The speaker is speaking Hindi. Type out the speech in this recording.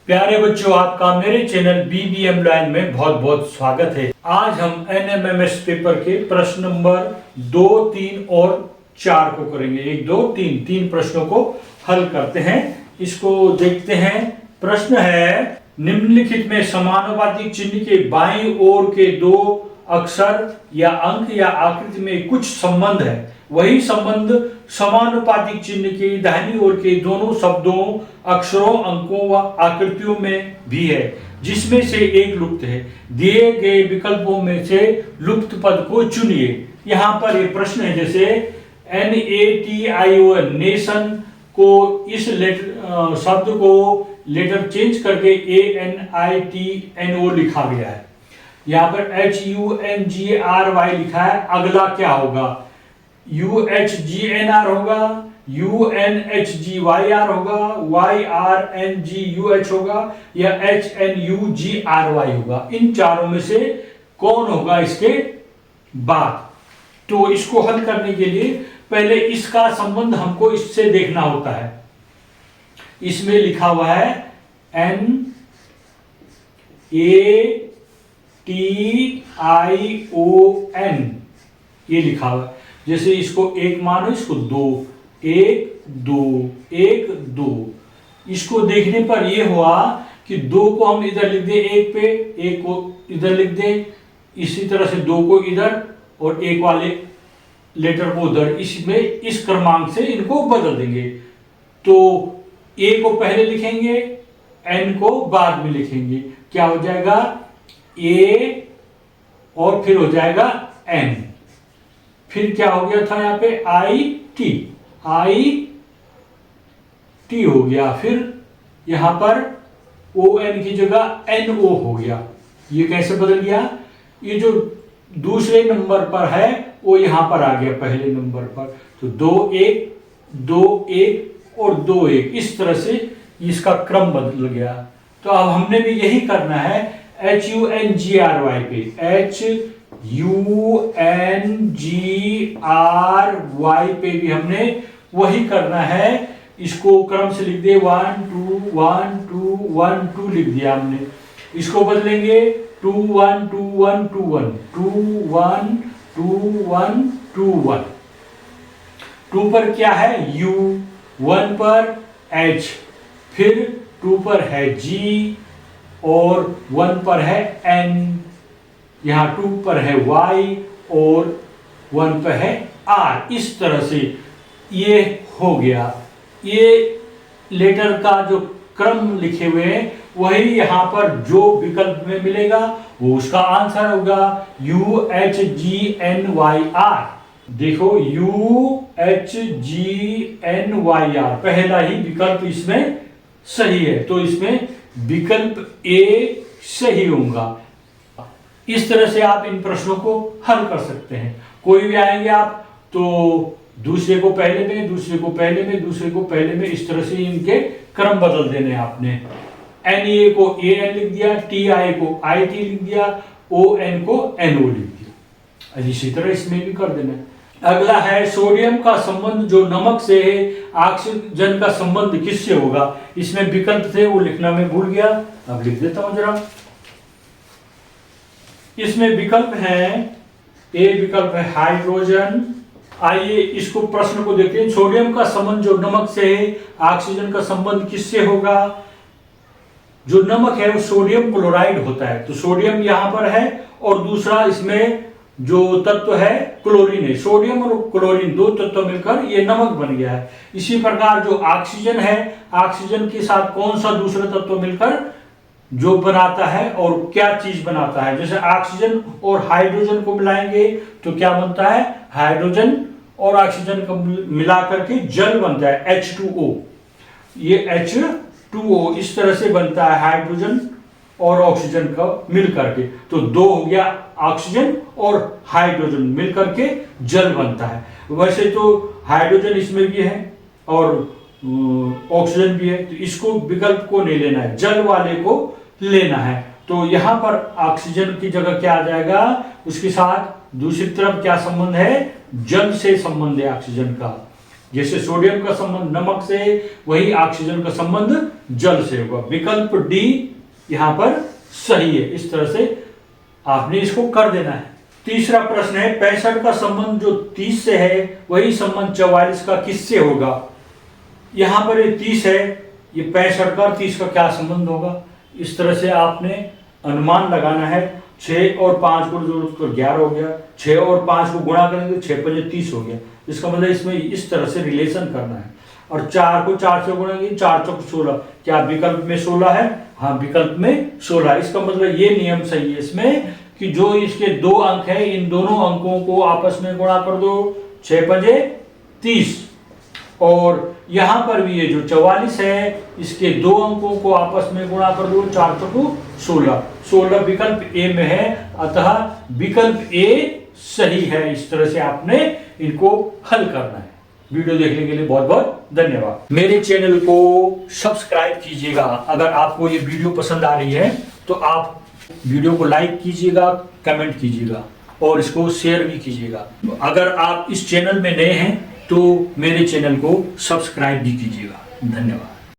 प्यारे बच्चों, आपका मेरे चैनल BBM लाइन में बहुत बहुत स्वागत है। आज हम NMMS पेपर के प्रश्न नंबर 2, 3 और 4 को करेंगे। 1, 2, 3 तीन प्रश्नों को हल करते हैं। इसको देखते हैं। प्रश्न है, निम्नलिखित में समानुपातिक चिन्ह के बाईं ओर के दो अक्षर या अंक या आकृति में कुछ संबंध है, वही संबंध समानुपातिक चिन्ह के दाहिनी ओर के दोनों शब्दों, अक्षरों, अंकों व आकृतियों में भी है, जिसमें से एक लुप्त है। दिए गए विकल्पों में से लुप्त पद को चुनिए। यहाँ पर ये प्रश्न है, जैसे NATION नेशन को इस शब्द को लेटर चेंज करके ANITNO लिखा गया है। यहाँ पर HUNGRY लिखा है, अगला क्या होगा? UHGNR होगा, UNHGYR होगा, YRNGUH होगा या HNUGRY होगा। इन चारों में से कौन होगा इसके बाद? तो इसको हल करने के लिए पहले इसका संबंध हमको इससे देखना होता है। इसमें लिखा हुआ है NATION, ये लिखा हुआ है। जैसे इसको एक मानो, इसको 2, 1 2 1 2। इसको देखने पर यह हुआ कि 2 को हम इधर लिख दें 1 पे, 1 को इधर लिख दें, इसी तरह से 2 को इधर और 1 वाले लेटर को उधर, इसमें इस क्रमांक से इनको बदल देंगे। तो A को पहले लिखेंगे, N को बाद में लिखेंगे। क्या हो जाएगा? A और फिर हो जाएगा N। फिर क्या हो गया था यहाँ पे? IT हो गया। फिर यहां पर ON की जगह NO हो गया। ये कैसे बदल गया? ये जो दूसरे नंबर पर है वो यहां पर आ गया पहले नंबर पर। तो 2 1 2 1 और 2 1, इस तरह से इसका क्रम बदल गया। तो अब हमने भी यही करना है HUNGRY पे। HUNGRY पे भी हमने वही करना है। इसको क्रम से लिख दिए, 1 2 1 2 1 2 लिख दिया हमने। इसको बदलेंगे 2 1 2 1 2 1 2 1 2 1 2 1। 2 पर क्या है? U, 1 पर H, फिर 2 पर है G और 1 पर है N, यहाँ 2 पर है Y और 1 पर है R। इस तरह से ये हो गया। ये लेटर का जो क्रम लिखे हुए हैं वही यहाँ पर जो विकल्प में मिलेगा वो उसका आंसर होगा UHGNYR। देखो UHGNYR पहला ही विकल्प इसमें सही है, तो इसमें विकल्प A सही होगा। इस तरह से आप इन प्रश्नों को हल कर सकते हैं। कोई भी आएंगे आप तो दूसरे को पहले में, दूसरे को पहले में, दूसरे को पहले में, इस तरह से इनके क्रम बदल देने आपने। NA को AN लिख दिया, TI को IT लिख दिया, ON को NO लिख दिया। इसी तरह इसमें भी कर देना। अगला है, सोडियम का संबंध जो नमक से है, ऑक्सीजन का संबंध किससे होगा? इसमें विकल्प थे, वो लिखना मैं भूल गया, अब लिख देता हूं जरा। इसमें विकल्प है, A विकल्प है हाइड्रोजन। आइए इसको प्रश्न को देखते हैं। सोडियम का संबंध जो नमक से है, ऑक्सीजन का संबंध किससे होगा? जो नमक है वो सोडियम क्लोराइड होता है, तो सोडियम यहां पर है और दूसरा इसमें जो तत्व है क्लोरीन है। सोडियम और क्लोरीन दो तत्व मिलकर ये नमक बन गया है। इसी प्रकार जो ऑक्सीजन है, ऑक्सीजन के साथ कौन सा दूसरा तत्व मिलकर जो बनाता है और क्या चीज बनाता है? जैसे ऑक्सीजन और हाइड्रोजन को मिलाएंगे तो क्या बनता है? हाइड्रोजन और ऑक्सीजन को मिलाकर के जल बनता है, H2O। ये H2O इस तरह से बनता है, हाइड्रोजन और ऑक्सीजन का मिलकर के। तो 2 हो गया, ऑक्सीजन और हाइड्रोजन मिलकर के जल बनता है। वैसे तो हाइड्रोजन इसमें भी है और ऑक्सीजन भी है, तो इसको विकल्प को नहीं लेना है, जल वाले को लेना है। तो यहां पर ऑक्सीजन की जगह क्या आ जाएगा? उसके साथ दूसरी तरफ क्या संबंध है? जल से संबंध है ऑक्सीजन का। जैसे सोडियम का संबंध नमक से, वही ऑक्सीजन का संबंध जल से होगा। विकल्प डी यहां पर सही है। इस तरह से आपने इसको कर देना है। तीसरा प्रश्न है 65 का संबंध जो 30 से है, वही संबंध 44 का किससे होगा। यहां पर ये 30 है, ये 65 का 30 का क्या संबंध होगा। इस तरह से आपने अनुमान लगाना है। 6 और 5 को जोड़ तो 11 हो गया, 6 और 5 को गुणा करेंगे 6 5 30 हो गया। इसका मतलब इसमें इस तरह से रिलेशन करना है। और 4 को 4 से गुणेंगे, 4 चौक 16। क्या विकल्प में 16 है? हाँ, विकल्प में 16। इसका मतलब ये नियम सही है इसमें कि जो इसके 2 अंक है, इन दोनों अंकों को आपस में गुणा कर दो, 6 5 30। और यहां पर भी ये जो 44 है, इसके 2 अंकों को आपस में गुणा कर दो, 4 चौक 16। 16 विकल्प ए में है, अतः विकल्प ए सही है। इस तरह से आपने इनको हल करना है। वीडियो देखने के लिए बहुत बहुत धन्यवाद। मेरे चैनल को सब्सक्राइब कीजिएगा। अगर आपको ये वीडियो पसंद आ रही है तो आप वीडियो को लाइक कीजिएगा, कमेंट कीजिएगा और इसको शेयर भी कीजिएगा। अगर आप इस चैनल में नए हैं तो मेरे चैनल को सब्सक्राइब भी कीजिएगा। धन्यवाद।